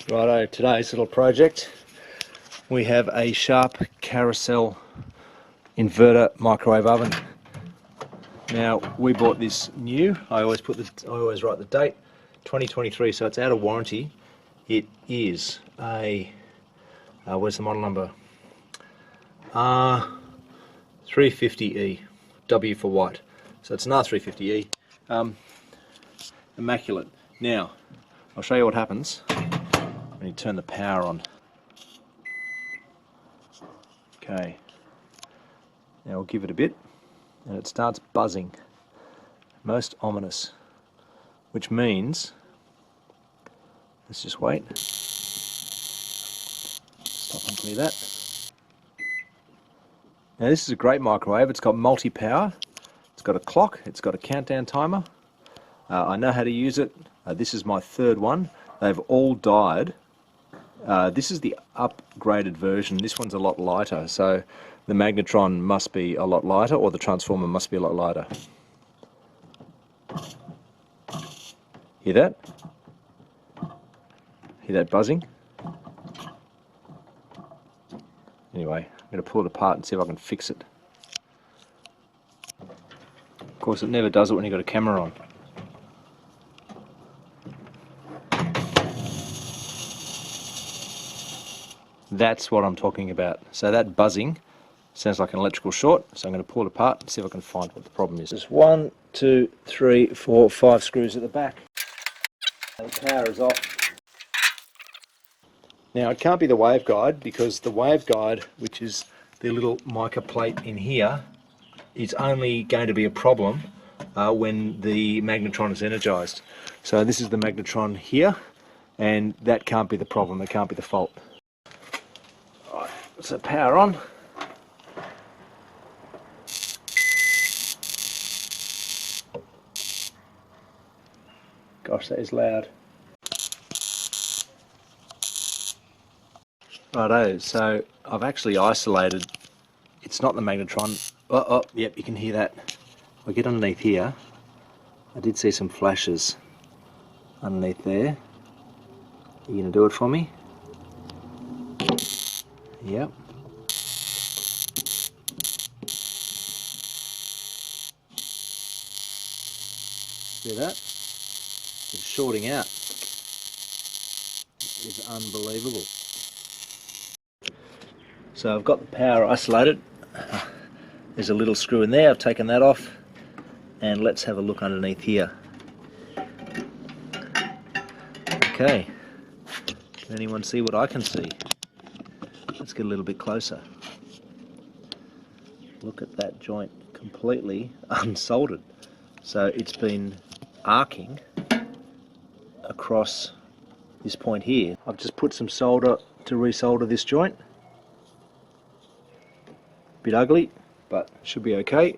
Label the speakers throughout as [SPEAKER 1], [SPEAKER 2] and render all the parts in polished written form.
[SPEAKER 1] Righto, today's little project, we have a Sharp carousel inverter microwave oven. Now we bought this new. I always write the date, 2023, so it's out of warranty. It is a where's the model number? R-350E, W for white. So it's an R-350E, immaculate. Now I'll show you what happens when you turn the power on. Okay, now we'll give it a bit and it starts buzzing, most ominous, which means, let's just wait, stop and clear that. Now this is a great microwave. It's got multi-power, it's got a clock, it's got a countdown timer. I know how to use it. This is my third one. They've all died. This is the upgraded version. This one's a lot lighter, so the magnetron must be a lot lighter, or the transformer must be a lot lighter. Hear that? Hear that buzzing? Anyway, I'm going to pull it apart and see if I can fix it. Of course, it never does it when you've got a camera on. That's what I'm talking about. So that buzzing sounds like an electrical short, so I'm going to pull it apart and see if I can find what the problem is. There's 1, 2, 3, 4, 5 screws at the back. And the power is off. Now it can't be the waveguide, because the waveguide, which is the little mica plate in here, is only going to be a problem when the magnetron is energized. So this is the magnetron here, and that can't be the problem, it can't be the fault. So power on. Gosh, that is loud. Righto, so I've actually isolated, it's not the magnetron. Oh, yep, you can hear that. I'll get underneath here. I did see some flashes underneath there. Are you going to do it for me? Yep. See that? It's shorting out. It is unbelievable. So I've got the power isolated. There's a little screw in there. I've taken that off. And let's have a look underneath here. Okay. Can anyone see what I can see? Let's get a little bit closer. Look at that joint, completely unsoldered. So it's been arcing across this point here. I've just put some solder to resolder this joint. Bit ugly, but should be okay.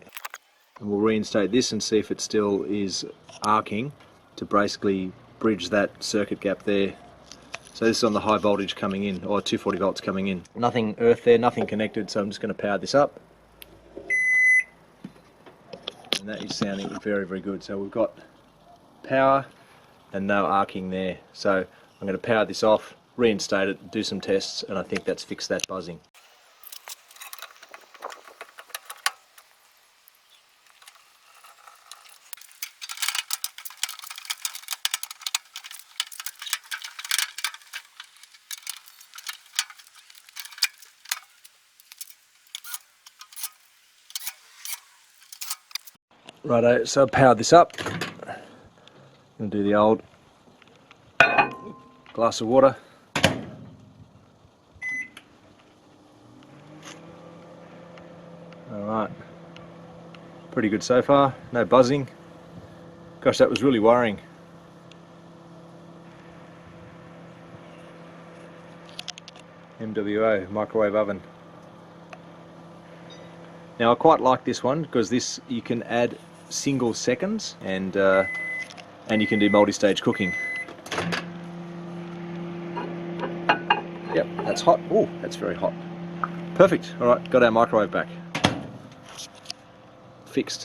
[SPEAKER 1] And we'll reinstate this and see if it still is arcing to basically bridge that circuit gap there. So this is on the high voltage coming in, or 240 volts coming in. Nothing earth there, nothing connected, so I'm just going to power this up. And that is sounding very, very good. So we've got power and no arcing there. So I'm going to power this off, reinstate it, do some tests, and I think that's fixed that buzzing. Righto, so I've powered this up. I'm going to do the old glass of water. Alright, pretty good so far, no buzzing. Gosh, that was really worrying. MWO, microwave oven. Now I quite like this one because this you can add single seconds and you can do multi-stage cooking. Yep, that's hot. Oh, that's very hot. Perfect. All right, got our microwave back. Fixed.